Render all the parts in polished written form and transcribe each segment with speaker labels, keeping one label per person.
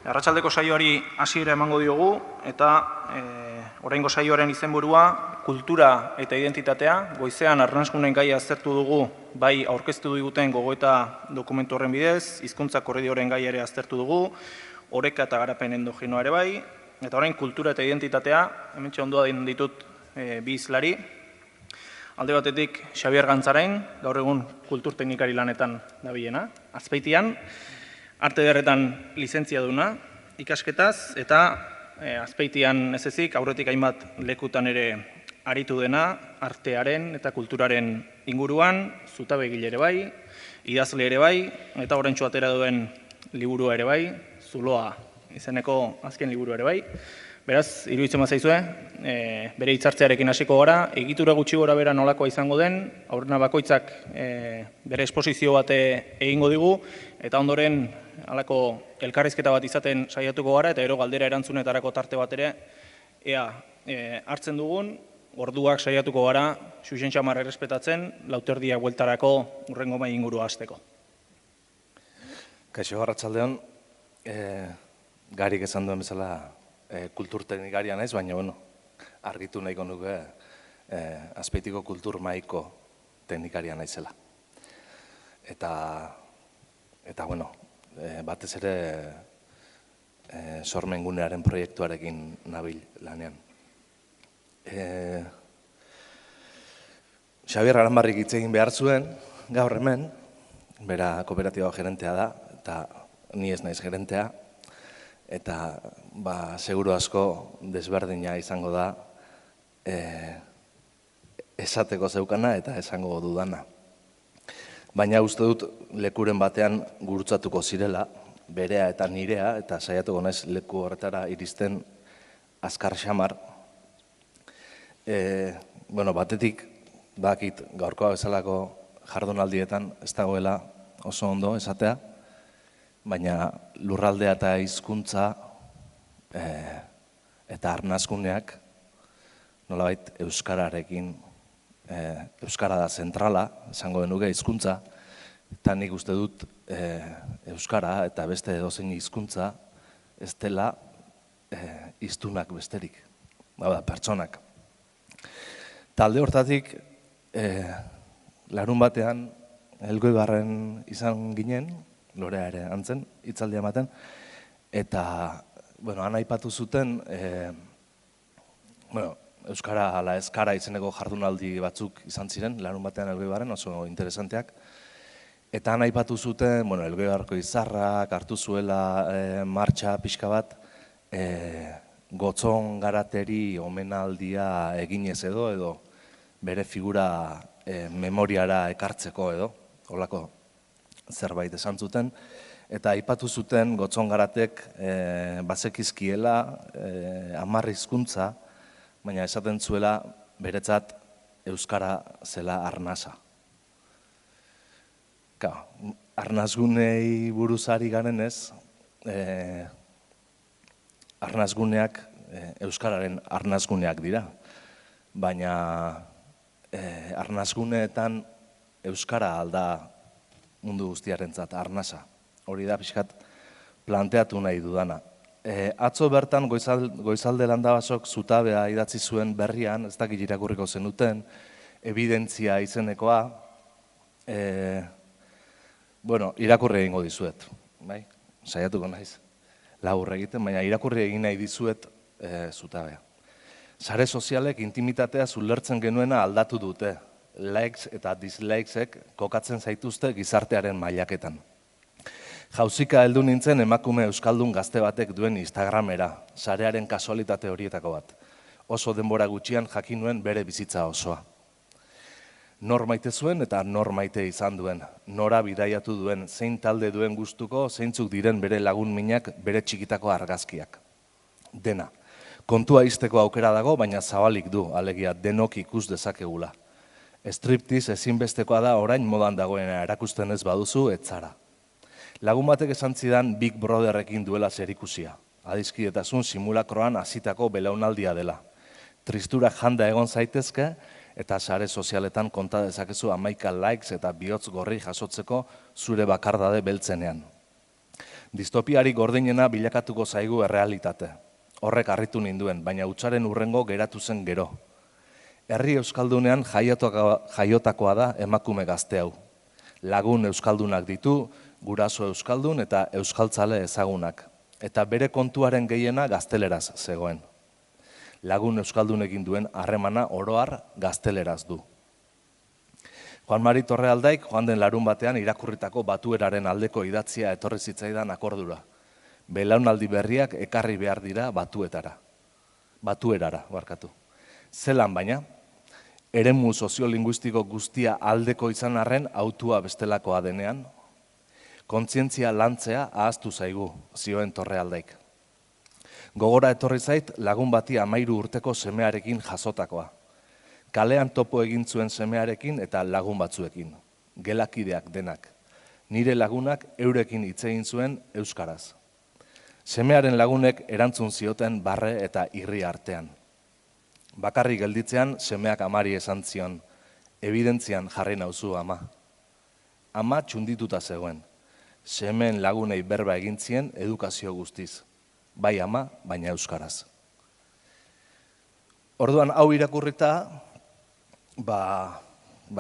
Speaker 1: Arratsaldeko saioari hasiera emango diogu eta oraingo saioaren izenburua kultura eta identitatea. Goizean arnaskunen gaia aztertu dugu, bai aurkeztu diguten gogoeta dokumentu horren bidez, hizkuntza korridorren gaia ere aztertu dugu, oreka eta garapen endogenoa ere bai, eta orain kultura eta identitatea, hementxe ondoa ditut bi hizlari. Alde batetik Xabier Gantzarain, gaur egun kulturteknikari lanetan dabilena, Azpeitian, arte ederretan lizentziaduna ikasketaz, eta Azpeitian ez ezik, aurretik hainbat lekutan ere aritu dena, artearen eta kulturaren inguruan, zutabegile ere bai, idazle ere bai, eta oraintsu atera duen liburua ere bai, Zuloa izeneko azken liburua ere bai. Beraz, iruditzen bazaizue, bere hitzartzearekin hasiko gara, egitura gutxi gora bera nolakoa izango den, aurrena bakoitzak bere esposizio bat egingo digu, eta ondoren halako elkarrizketa bat izaten saiatuko gara, eta ero galdera erantzunetarako tarte bat ere, ea hartzen dugun, orduak saiatuko gara, xuxen txamar errespetatzen, lauterdia bueltarako urrengo mai ingurua hasteko.
Speaker 2: Kaixo, arratsaldeon, Garik esan duen bezala, kulturteknikaria naiz, baina argitu nahiko nuke Azpeitiko kultur mahaiko teknikaria naizela. Eta batez ere sormengunearen proiektuarekin nabil lanean. Xabier Aranbarrik hitz egin behar zuen, gaur hemen, bera kooperatiba gerentea da, eta ni ez naiz gerentea, eta seguru asko desberdina izango da esateko zeukana eta esango dudana. Baina uste dut lekuren batean gurutzatuko zirela, berea eta nirea, eta saiatuko naiz leku horretara iristen azkar xamar. Batetik, bakit gaurkoa bezalako jardunaldietan ez dagoela oso ondo esatea, baina lurraldea eta hizkuntza eta arnasguneak nolabait euskararekin, euskara da zentrala, esango genuke hizkuntza, eta nik uste dut euskara eta beste edozein hizkuntza ez dela hiztunak besterik, pertsonak. Talde hortatik, larun batean, Elgoibarren izan ginen, Lorea ere antzen, hitzaldia ematen, eta, han aipatu zuten, euskara ala eskara izeneko jardunaldi batzuk izan ziren, larun batean Elgoibarren, oso interesanteak, eta han aipatu zuten, Elgoibarko izarrak hartu zuela martxa pixka bat, Gotzon Garateri omenaldia eginez edo bere figura memoriara ekartzeko edo, holako zerbait esan zuten, eta aipatu zuten Gotzon Garatek bazekizkiela 10 hizkuntza, baina esaten zuela beretzat euskara zela arnasa. Arnasgunei buruzari garen ez, arnasguneak euskararen arnasguneak dira, baina arnasguneetan euskara alda mundu guztiarentzat arnasa. Hori da pixkat planteatu nahi dudana. Atzo bertan Goizalde Landabasok zutabea idatzi zuen berrian, ez dakit irakurriko zenuten, evidentzia izenekoa, irakurri egingo dizuet, saiatuko naiz, labur egiten, baina irakurri egin nahi dizuet zutabea. Sare sozialek intimitatea zulertzen genuena aldatu dute, likes eta dislikesek kokatzen zaituzte gizartearen mailaketan. Jauzika heldu nintzen emakume euskaldun gazte batek duen Instagramera, sarearen kasualitate horietako bat. Oso denbora gutxian jakin nuen bere bizitza osoa. Nor maite zuen eta nor maite izan duen, nora bidaiatu duen, zein talde duen gustuko, zeintzuk diren bere lagun minak, bere txikitako argazkiak. Dena. Kontua izteko aukera dago, baina zabalik du, alegia denok ikus dezakegula. Striptease ezinbestekoa da orain modan dagoena erakusten ez baduzu etzara. Lagun batek esan zidan Big Brotherrekin duela zerikusia. Adiskidetasun simulakroan hasitako belaunaldia dela. Tristura janda egon zaitezke eta sare sozialetan konta dezakezu 11 likes eta bihotz gorri jasotzeko zure bakardade beltzenean. Distopiarik gordinena bilakatuko zaigu errealitate. Horrek harritu ninduen, baina hutsaren hurrengo geratu zen gero. Herri euskaldunean jaiotakoa da emakume gazte hau. Lagun euskaldunak ditu, guraso euskaldun eta euskaltzale ezagunak. Eta bere kontuaren gehiena gazteleraz zegoen. Lagun euskaldunekin duen harremana oroar gazteleraz du. Juan Mari Torrealdaik joan den larun batean irakurritako Batueraren aldeko idatzia etorri zitzaidan akordura. Belaunaldi berriak ekarri behar dira Batuerara, barkatu. Zelan baina, eremu soziolinguistiko guztia aldeko izan arren autua bestelakoa denean, kontzientzia lantzea ahaztu zaigu, zioen Torrealdaik. Gogora etorri zait lagun bati 13 urteko semearekin jasotakoa. Kalean topo egin zuen semearekin eta lagun batzuekin, gelakideak denak. Nire lagunak eurekin hitz egin zuen euskaraz. Semearen lagunek erantzun zioten barre eta irri artean. Bakarri gelditzean semeak amari esan zion, evidentzian jarri nauzu ama. Ama txundituta zegoen. Semeen lagunei berba egin zien edukazio guztiz. Bai ama, baina euskaraz. Orduan hau irakurrita,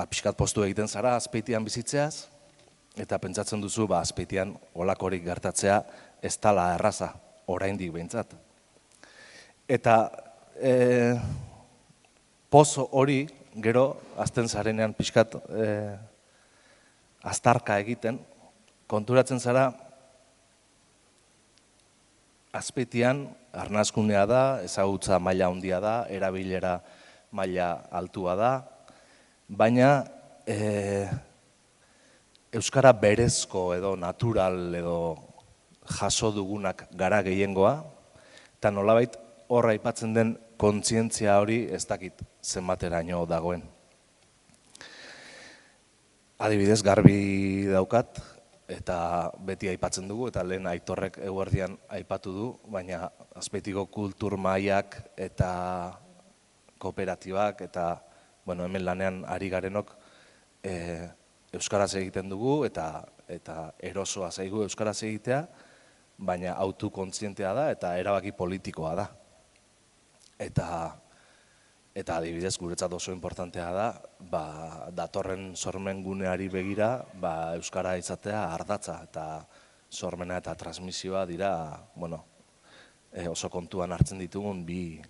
Speaker 2: pixkat postu egiten zara Azpeitian bizitzeaz, eta pentsatzen duzu Azpeitian olakorik gertatzea ez dela erraza, oraindik behintzat. Eta pozo hori, gero, azten zarenean pixkat aztarka egiten, konturatzen zara Azpeitian arnaskunea da, ezagutza maila handia da, erabilera maila altua da, baina euskara berezko edo natural edo jaso dugunak gara gehiengoa, eta nolabait horra aipatzen den kontzientzia hori ez dakit zenbateraino dagoen. Adibidez, garbi daukat, eta beti aipatzen dugu, eta lehen Aitorrek eguerdian aipatu du, baina Azpeitiko kultur mailak eta kooperatibak eta hemen lanean ari garenok euskaraz egiten dugu eta erosoa zaigu euskaraz egitea, baina autokontzientea da eta erabaki politikoa da. Eta adibidez, guretzat oso importantea da, datorren sormen guneari begira, euskara izatea ardatza eta sormena eta transmisioa dira, oso kontuan hartzen ditugun bi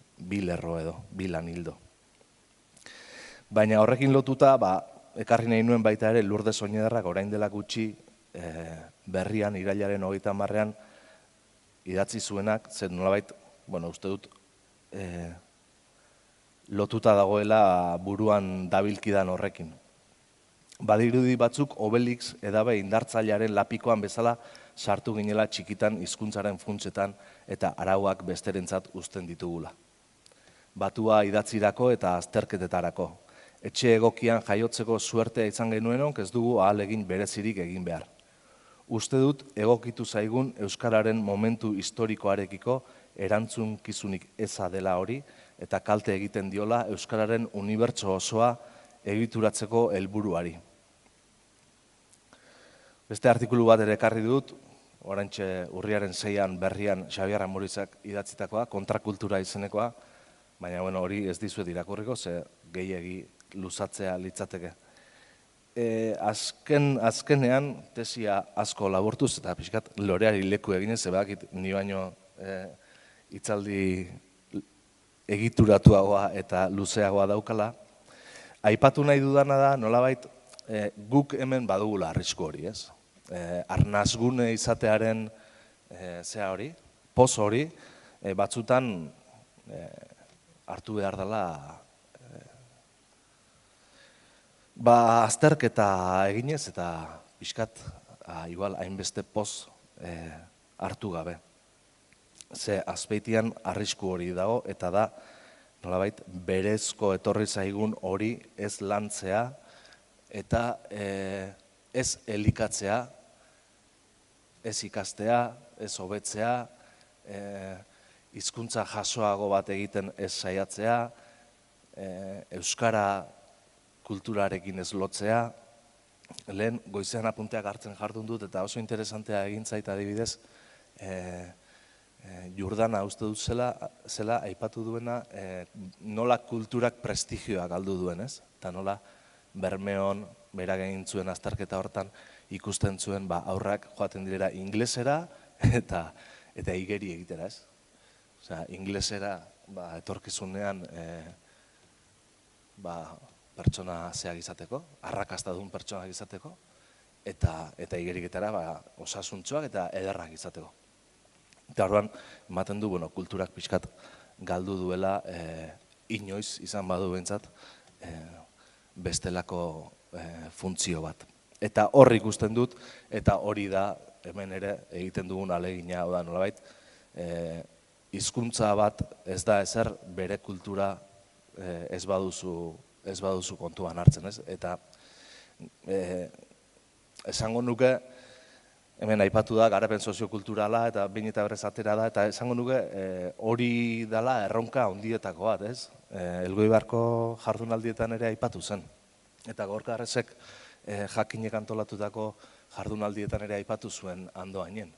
Speaker 2: lerro edo, bi lan hildo. Baina horrekin lotuta, ekarri nahi nuen baita ere Lourdes Oñederrak orain dela gutxi berrian, irailaren 30ean idatzi zuenak, zer nolabait, uste dut, lotuta dagoela buruan dabilkidan horrekin. Badirudi batzuk Obelix edabe indartzailearen lapikoan bezala sartu ginela txikitan hizkuntzaren funtsetan eta arauak besterentzat uzten ditugula. Batua idatzirako eta azterketetarako. Etxe egokian jaiotzeko suertea izan genuenok ez dugu ahalegin berezirik egin behar. Uste dut egokitu zaigun euskararen momentu historikoarekiko erantzunkizunik eza dela hori eta kalte egiten diola euskararen unibertso osoa egituratzeko helburuari. Beste artikulu bat ere ekarri dut, oraintxe urriaren 6an berrian Xabier Amorizak idatzitakoa, kontrakultura izenekoa, baina hori ez dizuet irakurriko, ze gehiegi luzatzea litzateke. Azkenean tesia asko laburtuz eta pixkat loreari leku eginez, zebakit ni baino hitzaldi egituratuagoa eta luzeagoa daukala. Aipatu nahi dudana da, nolabait, guk hemen badugula arrisku hori, ez? Arnasgune izatearen zea hori, poz hori, batzutan hartu behar dela azterketa eginez eta pixkat igual hainbeste poz hartu gabe. Ze Azpeitian arrisku hori dago eta da nolabait berezko etorri zaigun hori ez lantzea eta ez elikatzea, ez ikastea, ez hobetzea, hizkuntza jasoago bat egiten ez saiatzea, euskara kulturarekin ez lotzea, lehen goizean apunteak hartzen jardun dut, eta oso interesantea egin zait adibidez, Jordana uste dut zela aipatu duena nola kulturak prestigioa galdu duen, ez? Eta nola Bermeon, berak egin zuen azterketa hortan, ikusten zuen aurrak joaten direla inglesera eta igeri egitera, ez? Osea, inglesera etorkizunean pertsona zeak izateko, arrakastadun pertsonak izateko, eta igeriketara osasuntsuak eta ederrak izateko. Eta orduan, ematen du, kulturak pixkat galdu duela inoiz izan badu behintzat bestelako funtzio bat. Eta hor ikusten dut, eta hori da hemen ere egiten dugun ahalegina, hau da nolabait, hizkuntza bat ez da ezer bere kultura ez baduzu kontuan hartzen, ez? Eta esango nuke, hemen aipatu da, garapen soziokulturala eta behin eta berrez atera da, eta esango nuke hori dela erronka handietako bat, ez? Elgoibarko jardunaldietan ere aipatu zen. Eta Gorka Arrezek jakinek antolatutako jardunaldietan ere aipatu zuen Andoainen.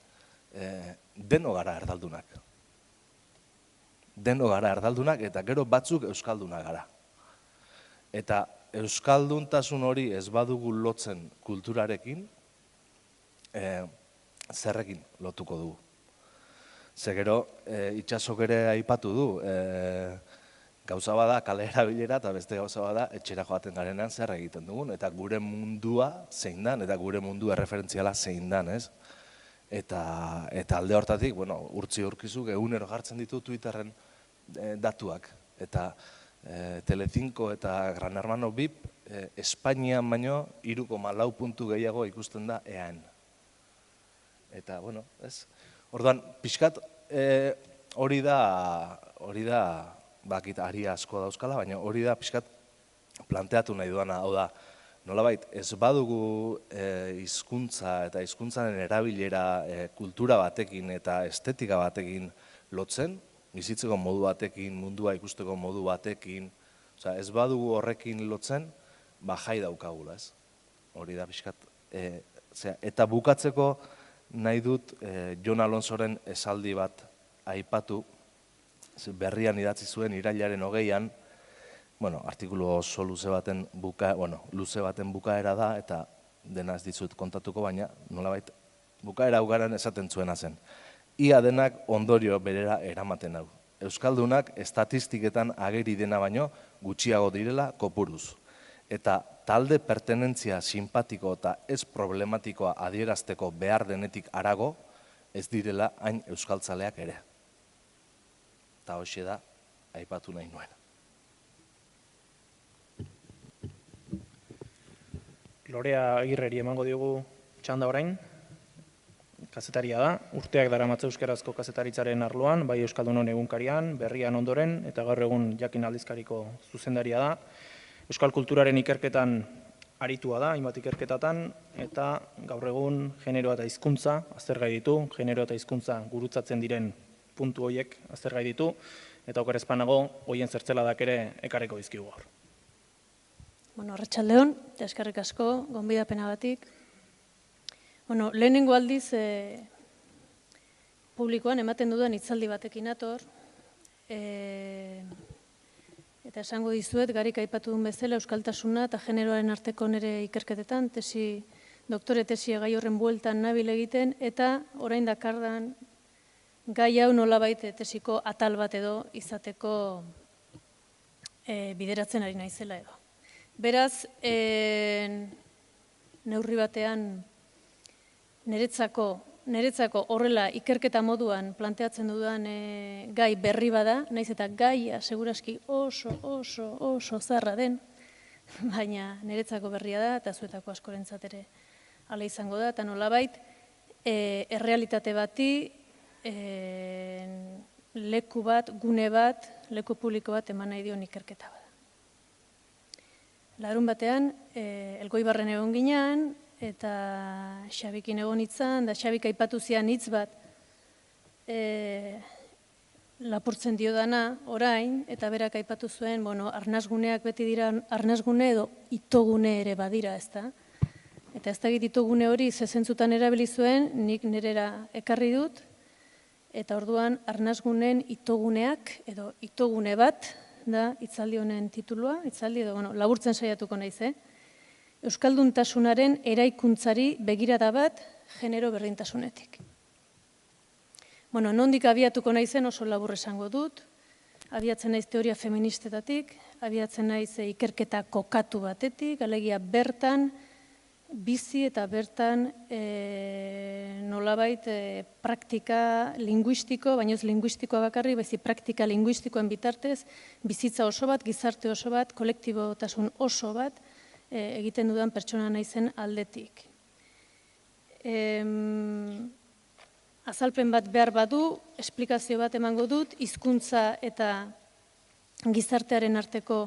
Speaker 2: Deno gara erdaldunak. Deno gara erdaldunak eta gero batzuk euskaldunak gara. Eta euskalduntasun hori ez badugu lotzen kulturarekin, zerrekin lotuko dugu. Ze gero, itxasok ere aipatu du, gauza bada kale erabilera eta beste gauza bada etxera joaten garenean zer egiten dugun, eta gure mundua zein dan, eta gure mundu erreferentziala zein dan, ez? Eta alde hortatik, urtzi urkizuk egunero jartzen ditu Twitterren datuak, eta Telecinco eta Gran Hermano VIP Espainian baino 3,4 puntu gehiago ikusten da EAN. Eta, ez? Orduan, pixkat hori da, bakit ari asko dauzkala, baina hori da pixkat planteatu nahi duana, hau da, nolabait, ez badugu hizkuntza eta hizkuntzaren erabilera kultura batekin eta estetika batekin lotzen, bizitzeko modu batekin, mundua ikusteko modu batekin, ez badugu horrekin lotzen, jai daukagula, ez? Hori da pixkat. Eta bukatzeko nahi dut Jon Alonsoren esaldi bat aipatu, berrian idatzi zuen irailaren 20an, artikulu oso luze baten bukaera da, eta dena ez dizut kontatuko, baina nolabait bukaera ugaran esaten zuena zen. Ia denak ondorio berera eramaten hau. Euskaldunak estatistiketan ageri dena baino gutxiago direla kopuruz. Eta talde pertenentzia simpatiko eta ez problematikoa adierazteko behar denetik harago, ez direla hain euskaltzaleak ere. Eta hoxe da, aipatu nahi nuen.
Speaker 1: Lorea Agirreri emango diogu txanda orain, kazetaria da, urteak daramatza euskarazko kazetaritzaren arloan, bai Euskaldunon egunkarian, berrian ondoren, eta gaur egun Jakin aldizkariko zuzendaria da. Euskal kulturaren ikerketan aritua da, hainbat ikerketatan, eta gaur egun genero eta hizkuntza aztergai ditu, genero eta hizkuntza gurutzatzen diren puntu horiek aztergai ditu, eta okerrezpanago, horien zertzeladak ere ekarriko dizkigu gaur.
Speaker 3: Arratsaldeon, eta eskerrik asko, gonbidapenagatik. Lehenengo aldiz publikoan ematen dudan hitzaldi batekin nator, eta esango dizuet, garik aipatu duen bezala, euskaltasuna eta generoaren arteko nire ikerketetan, doktore tesia gai horren bueltan nabil egiten, eta orain dakardan gai hau nolabait tesiko atal bat edo izateko bideratzen ari naizela edo. Beraz, neurri batean niretzako horrela ikerketa moduan planteatzen dudan gai berri bada, naiz eta gaia seguraski oso zarra den, baina niretzako berria da eta zuetako askorentzat ere hala izango da, eta nolabait errealitate bati leku bat, gune bat, leku publiko bat eman nahi dion ikerketa bada. Larun batean, Elgoibarren egon ginean, eta Xabikin egon itzan, da Xabik aipatu zian hitz bat lapurtzen dio dana orain, eta berak aipatu zuen, arnasguneak beti dira arnasgune edo itogune ere badira, ez da? Eta ez dakit itogune hori zezentzutan erabili zuen, nik nerera ekarri dut, eta orduan arnasgunen itoguneak, edo itogune bat, da hitzaldi honen titulua, hitzaldi edo, laburtzen saiatuko naiz, Euskalduntasunaren eraikuntzari begirada bat genero berdintasunetik. Nondik abiatuko naizen oso labur esango dut, abiatzen naiz teoria feministetatik, abiatzen naiz ikerketa kokatu batetik, alegia bertan, bizi eta bertan nolabait praktika linguistiko, baina ez linguistikoa bakarri, baizik praktika linguistikoen bitartez, bizitza oso bat, gizarte oso bat, kolektibotasun oso bat egiten dudan pertsona naizen aldetik. Azalpen bat behar badu, esplikazio bat emango dut, hizkuntza eta gizartearen arteko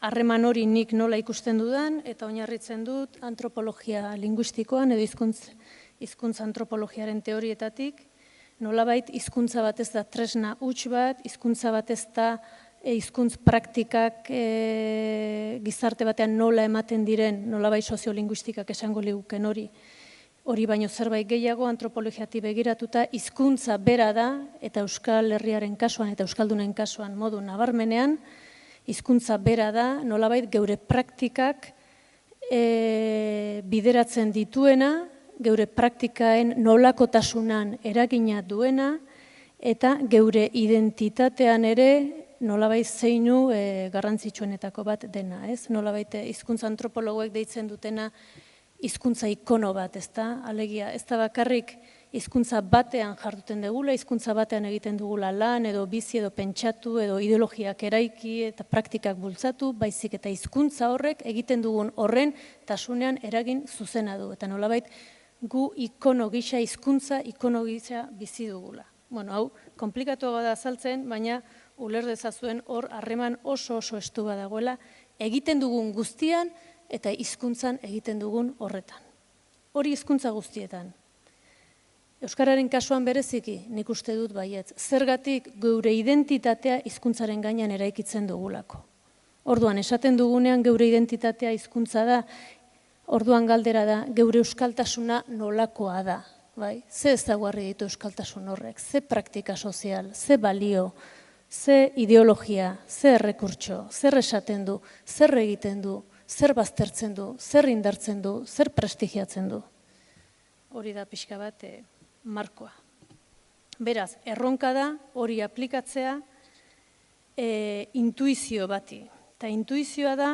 Speaker 3: harreman hori nik nola ikusten dudan, eta oinarritzen dut antropologia linguistikoan edo hizkuntza antropologiaren teorietatik, nolabait hizkuntza bat ez da tresna huts bat, hizkuntza bat ez da hizkuntz praktikak gizarte batean nola ematen diren, nolabait soziolinguistikak esango liguken hori baino zerbait gehiago antropologiatik begiratuta hizkuntza bera da, eta Euskal Herriaren kasuan eta Euskaldunen kasuan modu nabarmenean, hizkuntza bera da, nolabait geure praktikak bideratzen dituena, geure praktikaen nolakotasunan eragina duena, eta geure identitatean ere nolabait zeinu garrantzitsuenetako bat dena, ez? Nolabait hizkuntza antropologoek deitzen dutena hizkuntza ikono bat, ez da? Alegia, ez da bakarrik hizkuntza batean jarduten dugula, hizkuntza batean egiten dugula lan, edo bizi, edo pentsatu, edo ideologiak eraiki eta praktikak bultzatu, baizik eta hizkuntza horrek egiten dugun horren tasunean eragin zuzena du. Eta nolabait gu ikono gisa, hizkuntza ikono gisa bizi dugula. Hau, komplikatuagoa da azaltzen, baina uler dezazuen hor harreman oso estu badagoela, egiten dugun guztian eta hizkuntzan egiten dugun horretan. Hori hizkuntza guztietan. Euskararen kasuan bereziki, nik uste dut baietz, zergatik geure identitatea hizkuntzaren gainean eraikitzen dugulako. Orduan, esaten dugunean geure identitatea hizkuntza da, orduan galdera da, geure euskaltasuna nolakoa da. Ze ezaugarri ditu euskaltasun horrek, ze praktika sozial, ze balio, ze ideologia, ze errekurtso, zer esaten du, zer egiten du, zer baztertzen du, zer indartzen du, zer prestigiatzen du. Hori da pixka bat markoa. Beraz, erronka da hori aplikatzea intuizio bati. Eta intuizioa da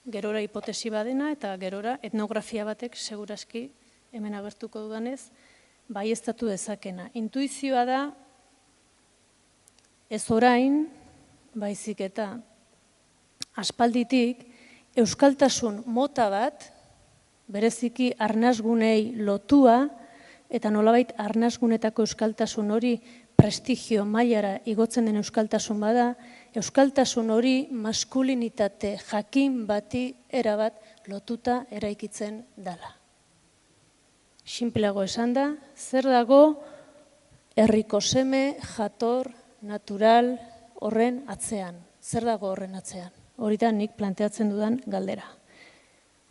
Speaker 3: gerora hipotesi badena eta gerora etnografia batek segurazki hemen agertuko dudanez baieztatu dezakena. Intuizioa da ez orain, baizik eta aspalditik euskaltasun mota bat bereziki arnasgunei lotua eta nolabait arnasgunetako euskaltasun hori prestigio mailara igotzen den euskaltasun bada, euskaltasun hori maskulinitate jakin bati erabat lotuta eraikitzen dela. Sinpleago esan da, zer dago herriko seme, jator, natural horren atzean. Zer dago horren atzean? Hori da nik planteatzen dudan galdera.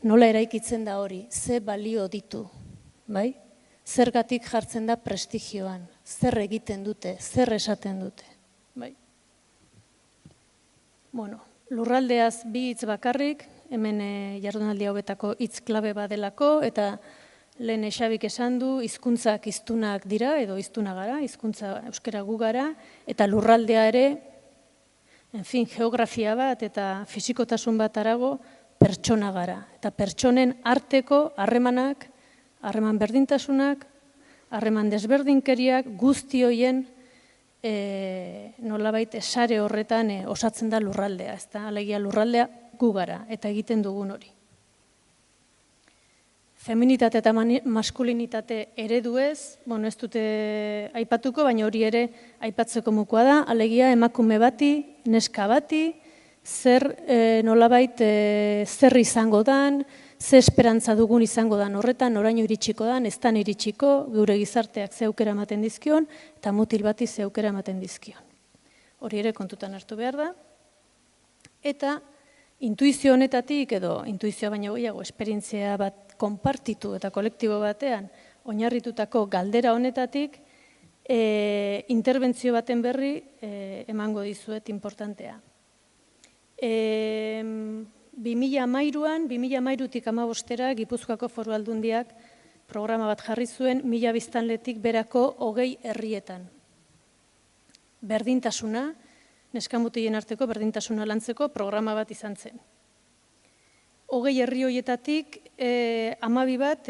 Speaker 3: Nola eraikitzen da hori? Ze balio ditu? Bai? Zergatik jartzen da prestigioan? Zer egiten dute? Zer esaten dute? Bai? Lurraldeaz bi hitz bakarrik, hemen jardunaldi hauetako hitz klabe badelako, eta lehen Xabik esan du, hizkuntzak hiztunak dira, edo hiztuna gara, hizkuntza euskara gu gara, eta lurraldea ere, geografia bat eta fisikotasun bat arago pertsona gara. Eta pertsonen arteko harremanak, harreman berdintasunak, harreman desberdinkeriak guzti hoien nolabait sare horretan osatzen da lurraldea. Ez da, alegia lurraldea gu gara eta egiten dugun hori. Feminitate eta maskulinitate eredu ez dute aipatuko, baina hori ere aipatzeko mokoa da, alegia emakume bati, neska bati, zer nolabait zer izango dan, ze esperantza dugun izango dan horretan, noraino iritsiko dan, ez dan iritsiko, geure gizarteak ze aukera ematen dizkion, eta mutil bati ze aukera ematen dizkion. Hori ere kontutan hartu behar da. Eta Intuizio honetatik, edo intuizioa baino gehiago, esperientzia bat konpartitu eta kolektibo batean, oinarritutako galdera honetatik, interbentzio baten berri emango dizuet importantea. 2013an, 2013tik 2015era Gipuzkoako Foru Aldundiak programa bat jarri zuen 1000 biztanletik berako 20 herrietan. Berdintasuna, neskamutilen arteko berdintasuna lantzeko programa bat izan zen. 20 herri horietatik 12 bat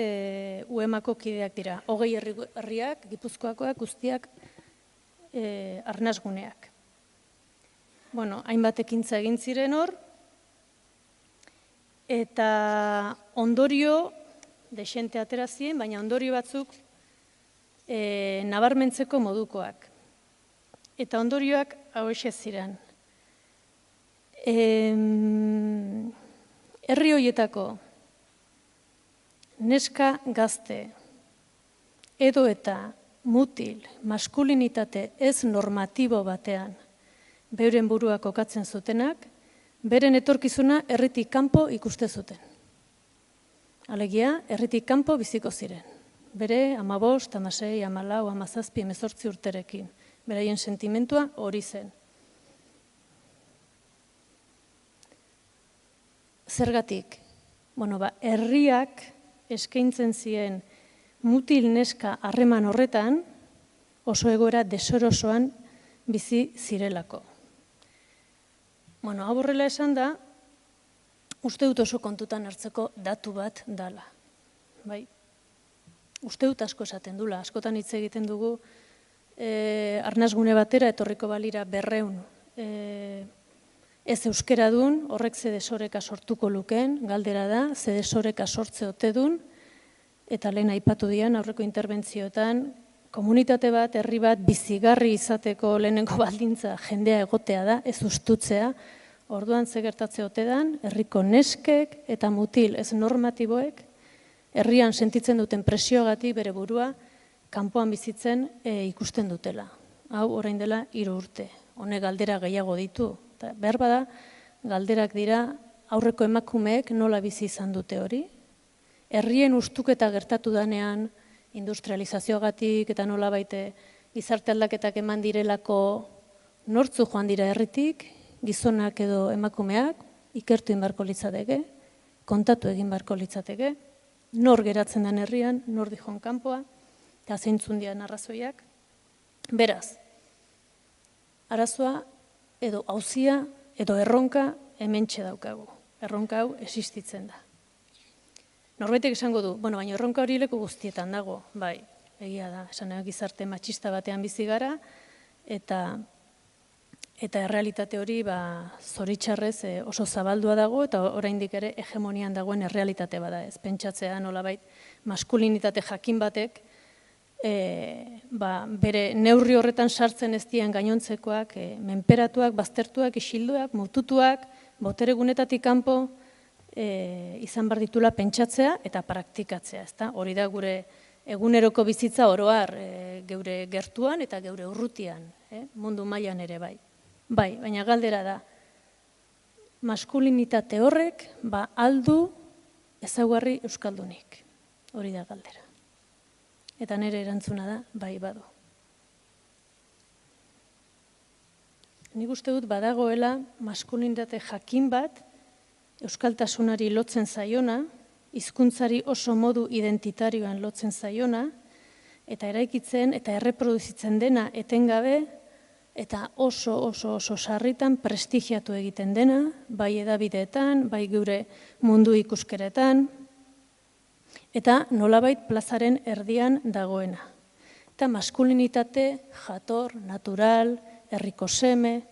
Speaker 3: UEMako kideak dira. 20 herriak, Gipuzkoakoak, guztiak arnasguneak. Hainbat ekintza egin ziren hor, eta ondorio desente atera ziren, baina ondorio batzuk nabarmentzeko modukoak. Eta ondorioak hauexek ziren. Herri horietako neska gazte edo eta mutil, maskulinitate ez normatibo batean beuren burua kokatzen zutenak, beren etorkizuna herritik kanpo ikuste zuten. Alegia, herritik kanpo biziko ziren. Bere 15, 16, 14, 17, 18 urterekin. Beraien sentimentua hori zen. Zergatik? Herriak eskaintzen ziren mutil neska harreman horretan oso egoera desorosoan bizi zirelako. Hau horrela esan da, uste dut oso kontutan hartzeko datu bat dala. Uste dut asko esaten dula, askotan hitz egiten dugu arnasgune batera etorriko balira 200 ez euskera dun, horrek ze desoreka sortuko lukeen, galdera da, ze desoreka sortze ote dun, eta lehen aipatu dian aurreko interbentzioetan, komunitate bat, herri bat, bizigarri izateko lehenengo baldintza jendea egotea da, ez ustutzea, orduan ze gertatze ote dan, herriko neskek eta mutil ez normatiboek, herrian sentitzen duten presioagatik bere burua, kanpoan bizitzen ikusten dutela. Hau, orain dela 3 urte. Honek galdera gehiago ditu. Behar bada, galderak dira aurreko emakumeek nola bizi izan dute hori. Herrien ustuketa gertatu danean, industrializazioagatik eta nola baite gizarte aldaketak eman direlako nortzu joan dira herritik, gizonak edo emakumeak, ikertu egin beharko litzateke, kontatu egin beharko litzateke, nor geratzen den herrian, nor dijon kanpoa, eta zeintzun dian arrazoiak. Beraz, arazoa edo auzia edo erronka hementxe daukagu. Erronka hau existitzen da. Norbaitek esango du, baina erronka hori leku guztietan dago, bai, egia da, esan gizarte matxista batean bizi gara, eta errealitate hori zoritxarrez oso zabaldua dago, eta oraindik ere hegemonian dagoen errealitate bada, ez pentsatzea nolabait maskulinitate jakin batek, bere neurri horretan sartzen ez dien gainontzekoak, menperatuak, baztertuak, isilduak, mututuak, boteregunetatik kanpo, izan behar ditula pentsatzea eta praktikatzea. Hori da gure eguneroko bizitza oroar geure gertuan eta geure urrutian, mundu mailan ere bai. Bai, baina galdera da, maskulinitate horrek aldu ezaugarri euskaldunik. Hori da galdera. Eta nire erantzuna da, bai badu. Nik uste dut badagoela maskulinitate jakin bat euskaltasunari lotzen zaiona, hizkuntzari oso modu identitarioan lotzen zaiona, eta eraikitzen eta erreproduzitzen dena etengabe, eta oso sarritan prestigiatu egiten dena, bai edabideetan, bai gure mundu ikuskeretan, eta nolabait plazaren erdian dagoena. Eta maskulinitate, jator, natural, herriko seme,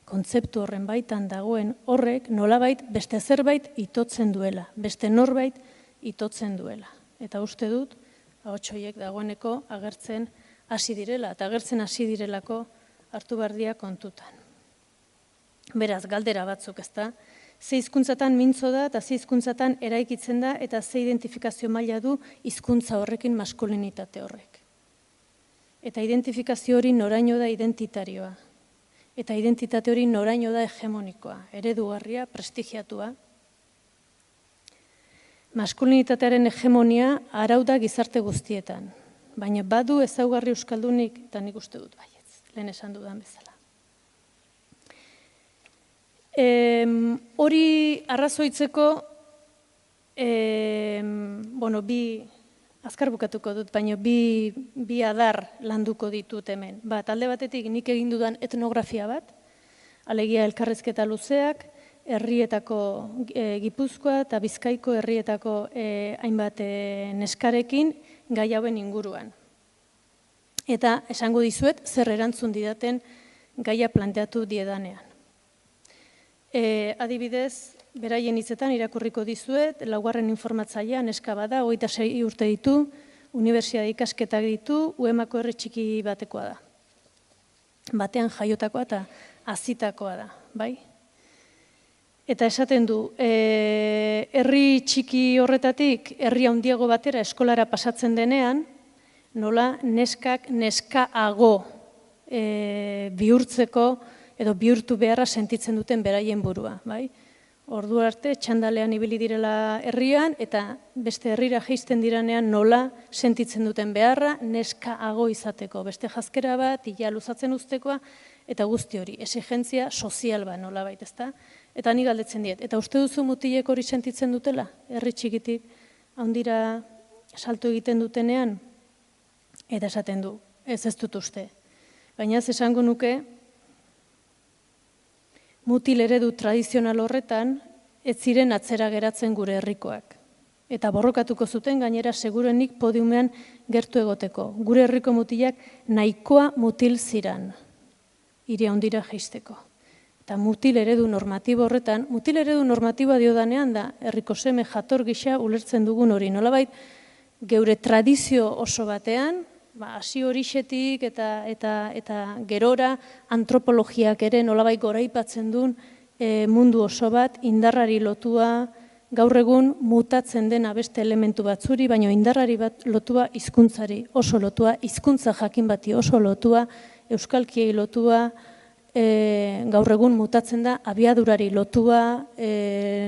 Speaker 3: kontzeptu horren baitan dagoen horrek nolabait beste zerbait itotzen duela, beste norbait itotzen duela. Eta uste dut, ahotsoiek dagoeneko agertzen hasi direla, eta agertzen hasi direlako hartu bardia kontutan. Beraz, galdera batzuk ezta, ze hizkuntzatan mintzo da eta ze hizkuntzatan eraikitzen da eta ze identifikazio maila du hizkuntza horrekin maskulinitate horrek. Eta identifikazio hori noraino da identitarioa. Eta identitate hori noraino da hegemonikoa, eredugarria, prestigiatua. Maskulinitatearen hegemonia arau da gizarte guztietan, baina badu ezaugarri euskaldunik, eta nik uste dut baietz, lehen esan dudan bezala. Hori arrazoitzeko, azkar bukatuko dut, baina bi adar landuko ditut hemen. Alde batetik nik egin dudan etnografia bat, alegia elkarrizketa luzeak, herrietako Gipuzkoa eta Bizkaiko herrietako hainbat neskarekin gai hauen inguruan. Eta esango dizuet zer erantzun didaten gaia planteatu diedanean. Adibidez, beraien hitzetan irakurriko dizuet, laugarren informatzailea neska bada, 26 urte ditu, unibertsitate ikasketak ditu, UEMako herri txiki batekoa da. Batean jaiotakoa eta hazitakoa da, bai? Eta esaten du, herri txiki horretatik, herri handiago batera eskolara pasatzen denean, nola neskak neskaago bihurtzeko edo bihurtu beharra sentitzen duten beraien burua, bai? Ordu arte, txandalean ibili direla herrian, eta beste herrira jaisten diranean nola sentitzen duten beharra, neskaago izateko. Beste jazkera bat, ila luzatzen uztekoa, eta guzti hori, exigentzia sozial bat nola baita, ezta? Eta ni galdetzen diet. Eta uste duzu mutilek hori sentitzen dutela? Herri txikitik, handira salto egiten dutenean? Eta esaten du, ez dut uste. Baina ez esango nuke, mutil eredu tradizional horretan, ez ziren atzera geratzen gure herrikoak. Eta borrokatuko zuten gainera segurenik podiumean gertu egoteko. Gure herriko mutilak nahikoa mutil ziran, hiri handira jaisteko. Eta mutil eredu normatibo horretan, mutil eredu normatiboa diodanean da, herriko seme jator gisa ulertzen dugun hori. Nolabait, geure tradizio oso batean, hasi horixetik eta gerora antropologiak ere nolabait goraipatzen duen mundu oso bat, indarrari lotua, gaur egun mutatzen dena beste elementu batzuri, baina indarrari bat lotua hizkuntzari, oso lotua, hizkuntza jakin bati oso lotua, euskalkiei lotua, gaur egun mutatzen da, abiadurari lotua,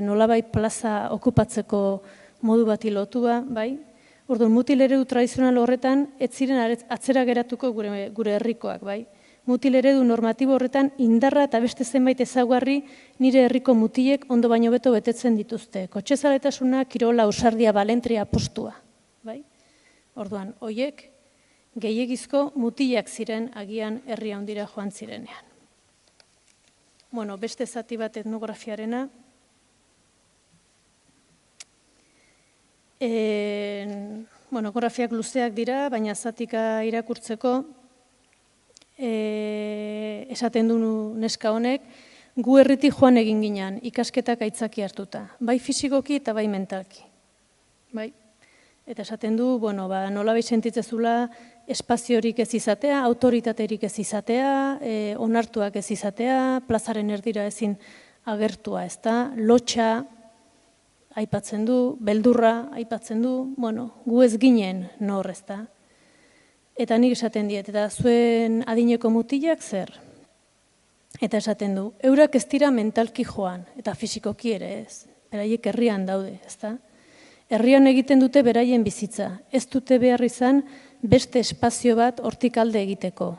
Speaker 3: nolabait plaza okupatzeko modu bati lotua, bai? Orduan, mutil eredu tradizional horretan, ez ziren atzera geratuko gure herrikoak, bai? Mutil eredu normatibo horretan, indarra eta beste zenbait ezaugarri nire herriko mutilek ondo baino beto betetzen dituzte. Kotxezaletasuna, kirola, ausardia, balentria, postua, bai? Orduan, hoiek, gehiegizko mutilak ziren agian herri handira joan zirenean. Bueno, beste zati bat etnografiarena, monografiak luzeak dira, baina zatika irakurtzeko esaten du neska honek, gu herritik joan egin ginen, ikasketak aitzaki hartuta, bai fisikoki eta bai mentalki. Bai? Eta esaten du, nolabait sentitzezula espaziorik ez izatea, autoritaterik ez izatea, onartuak ez izatea, plazaren erdira ezin agertua, ezta, lotxa, aipatzen du, beldurra aipatzen du, gu ez ginen nor, ezta. Eta nik esaten diet, eta zuen adineko mutilak zer? Eta esaten du, eurak ez dira mentalki joan, eta fisikoki ere ez, beraiek herrian daude, ezta. Herrian egiten dute beraien bizitza, ez dute behar izan beste espazio bat hortik alde egiteko.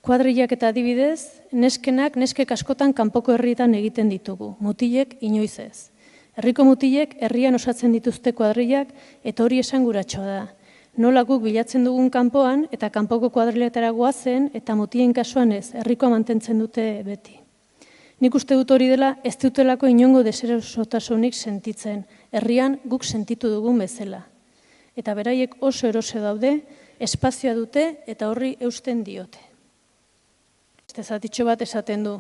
Speaker 3: Kuadrilak eta adibidez, neskenak, neskek askotan kanpoko herrietan egiten ditugu, mutilek inoiz ez. Herriko mutilek herrian osatzen dituzte kuadrilak eta hori esanguratxoa da. Nola guk bilatzen dugun kanpoan eta kanpoko kuadriletara goazen eta mutilen kasuan ez, herrikoa mantentzen dute beti. Nik uste dut hori dela ez dutelako inongo deserosotasunik sentitzen, herrian guk sentitu dugun bezala. Eta beraiek oso erose daude, espazioa dute eta horri eusten diote. Este zatitxo bat esaten du.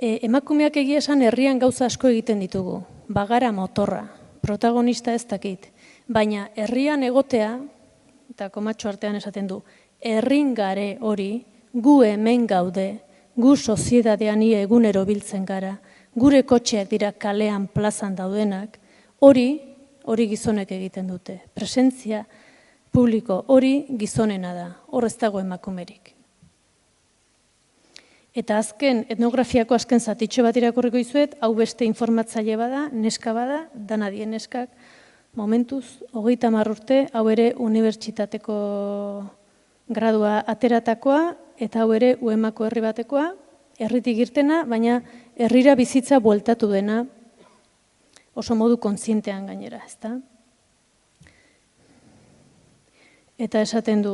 Speaker 3: Emakumeak egia esan herrian gauza asko egiten ditugu, bagara motorra, protagonista ez dakit, baina herrian egotea, eta komatxo artean esaten du, herrin gare hori, gu hemen gaude, gu soziedadean egunero biltzen gara, gure kotxeak dira kalean plazan daudenak, hori gizonek egiten dute, publiko hori gizonena da, hor ez dago emakumerik. Eta azken, etnografiako azken zatitxo bat irakurriko izuet, hau beste informatzaile bada, neska bada, dana dien neskak, momentuz, 30 urte, hau ere unibertsitateko gradua ateratakoa, eta hau ere UEMako herri batekoa, herritik irtena, baina herrira bizitza bueltatu dena, oso modu kontzientean gainera, ezta? Eta esaten du,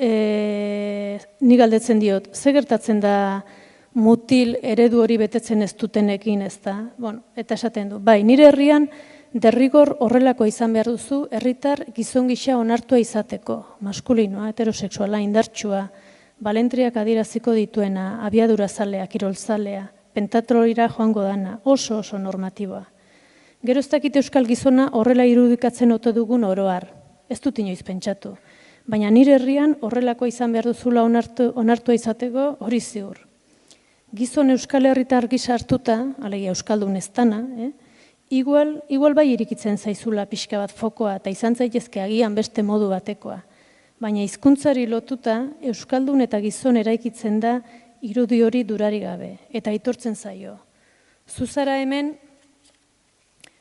Speaker 3: nik galdetzen diot, ze gertatzen da mutil eredu hori betetzen ez dutenekin, ezta? Bueno, eta esaten du, bai, nire herrian derrigor horrelako izan behar duzu, herritar gizon gisa onartua izateko, maskulinoa, heterosexuala, indartsua, balentriak adieraziko dituena, abiadura zalea, kirol zalea, pentatrolira joango dana, oso normatiboa. Gero ez dakit euskal gizona horrela irudikatzen ote dugun oroar, ez dut inoiz pentsatu. Baina nire herrian horrelako izan behar duzula onartua izateko hori ziur. Gizon euskal herritar gisa hartuta, alegia euskaldun ez dana, igual bai irikitzen zaizula pixka bat fokoa eta izan zaitezke agian beste modu batekoa. Baina hizkuntzari lotuta euskaldun eta gizon eraikitzen da irudi hori durari gabe eta aitortzen zaio. Zuzara hemen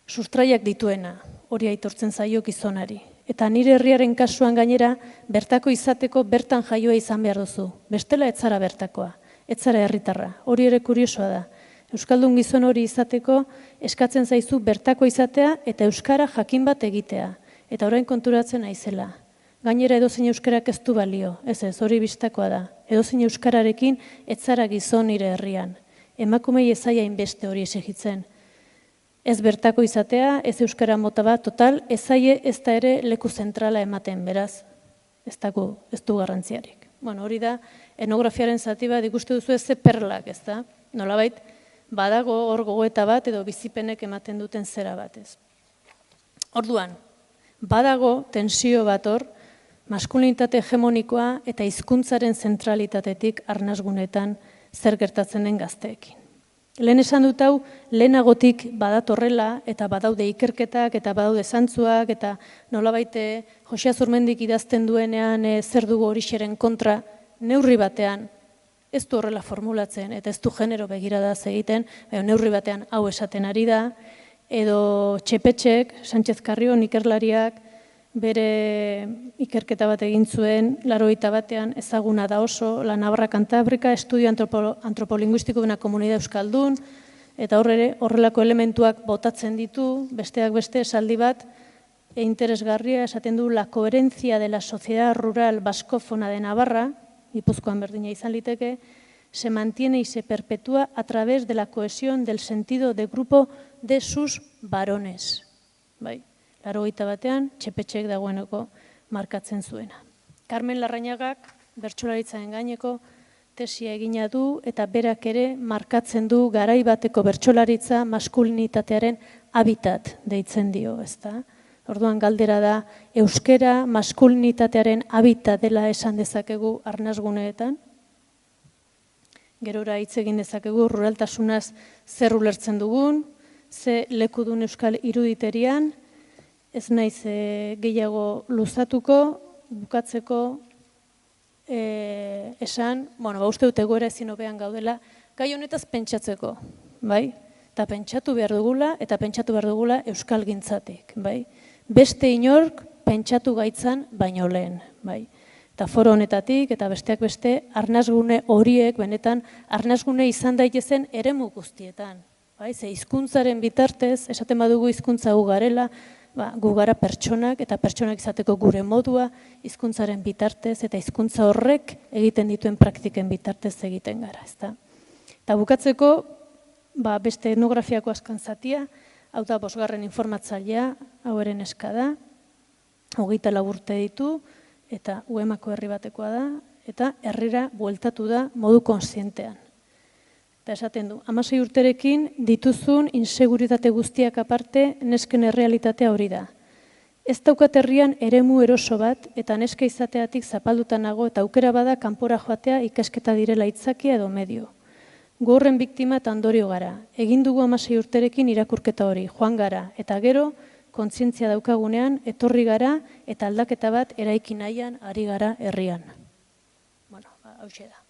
Speaker 3: sustraiak dituena, hori aitortzen zaio gizonari. Eta nire herriaren kasuan gainera, bertako izateko bertan jaioa izan behar duzu. Bestela ez zara bertakoa, ez zara herritarra. Hori ere kuriosoa da. Euskaldun gizon hori izateko eskatzen zaizu bertako izatea eta euskara jakin bat egitea. Eta orain konturatzen naizela. Gainera edozein euskarak ez du balio. Ez, hori bistakoa da. Edozein euskararekin ez zara gizon nire herrian. Emakumei ezaia inbeste hori exigitzen. Ez bertako izatea, ez euskara mota bat, total, ezaie ez da ere leku zentrala ematen, beraz, ez du garrantziarik. Bueno, hori da, etnografiaren zati bat ikuste duzu ez ze perlak, ez da? Nolabait, badago hor gogoeta bat edo bizipenek ematen duten zera batez. Orduan, badago tensio bat hor, maskulinitate hegemonikoa eta hizkuntzaren zentralitatetik arnasgunetan zer gertatzen den gazteekin. Lehen esan dut hau, lehenagotik badatorrela eta badaude ikerketak eta badaude zantzuak eta nolabaite Jose Azurmendik idazten duenean zer dugu horixeren kontra neurri batean ez du horrela formulatzen eta ez du genero begiradaz egiten, neurri batean hau esaten ari da, edo Txepetxek, Sánchez Carrion ikerlariak bere ikerketa bat egin zuen, 81ean ezaguna da oso, La Navarra Cantábrica, estudio antropolinguistiko de una comunidad euskaldun, eta horrelako elementuak botatzen ditu, besteak beste esaldi bat, interesgarria esaten du la coherencia de la sociedad rural vascófona de Navarra, Gipuzkoan berdina izan liteke, se mantiene y se perpetúa a través de la cohesión del sentido de grupo de sus varones. Bai. 81ean, Txepetxek dagoeneko markatzen zuena. Carmen Larrañagak bertsolaritzaren gaineko tesia egina du eta berak ere markatzen du garai bateko bertsolaritza maskulinitatearen habitat deitzen dio, ezta? Orduan galdera da, euskera maskulinitatearen habitat dela esan dezakegu arnasguneetan? Gerora hitz egin dezakegu ruraltasunaz zer ulertzen dugun, ze lekudun euskal iruditerian, ez naiz gehiago luzatuko, bukatzeko esan, uste dut egoera ezin hobean gaudela, gai honetaz pentsatzeko, bai? Eta pentsatu behar dugula euskal gintzatik, bai? Beste inork pentsatu gaitzan baino lehen, bai? Eta foro honetatik eta besteak beste arnasgune horiek, benetan arnasgune izan daitezen eremu guztietan, bai? Ze hizkuntzaren bitartez, esaten badugu hizkuntza gu garela, gu gara pertsonak eta pertsonak izateko gure modua hizkuntzaren bitartez eta hizkuntza horrek egiten dituen praktiken bitartez egiten gara, ezta? Eta bukatzeko, beste etnografiako azken zatia, hau da 5. informatzailea, hau eren eska da, 24 urte ditu, eta UEMako herri batekoa da, eta herrira bueltatu da modu kontzientean. Eta esaten du, 16 urterekin dituzun inseguritate guztiak aparte nesken errealitatea hori da. Ez daukat herrian eremu eroso bat eta neska izateatik zapalduta nago eta aukera bada kanpora joatea ikasketa direla aitzakia edo medio. Gu horren biktima eta ondorio gara. Egin dugu 16 urterekin irakurketa hori, joan gara, eta gero kontzientzia daukagunean, etorri gara eta aldaketa bat eraiki nahian ari gara herrian. Bueno, hauxe da.